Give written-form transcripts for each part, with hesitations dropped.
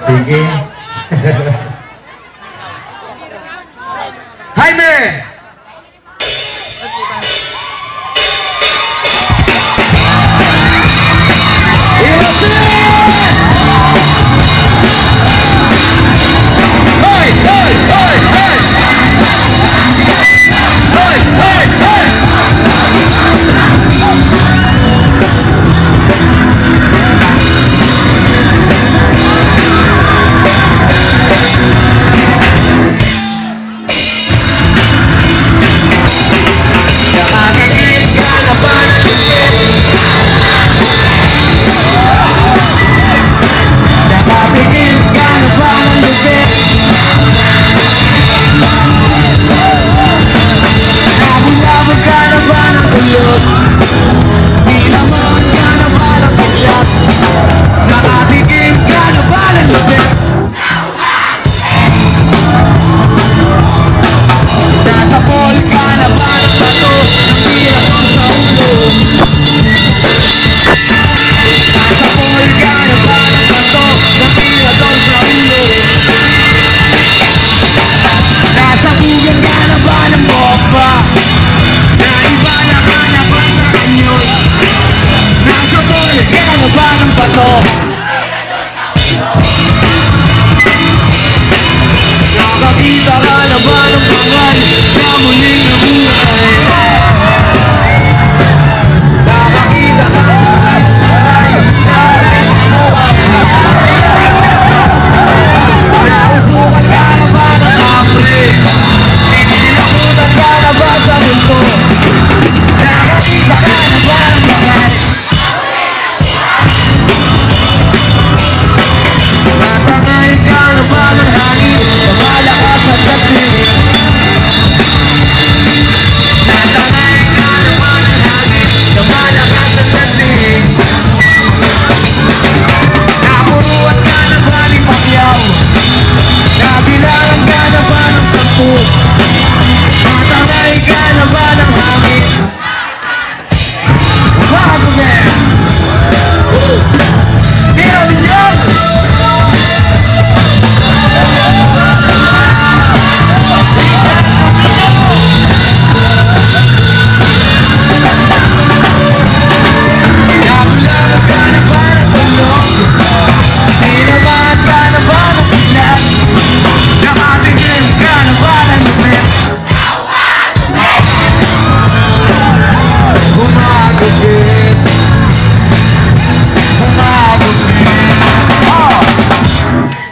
Sige. Jaime! Nakakita ka na ba ng pangal na muling nabuhay? Nakakita ka na ba ng pangal na muling nabuhay? Nausukan ka na ba ng hambre? Inilakutan ka na ba sa mundo? Nakakita ka na ba ng pangal? Natangay ka na ba ng hangin? Pamalakas at dating. Natangay ka na ba ng hangin? Pamalakas at dating. Napuruan ka na ba ni Pacquiao? Nabilangan ka na ba ng 10? Natangay ka na ba ng hangin? Bago ba?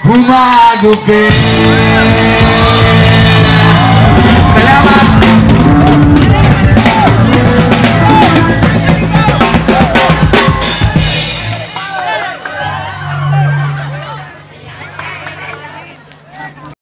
Humagupit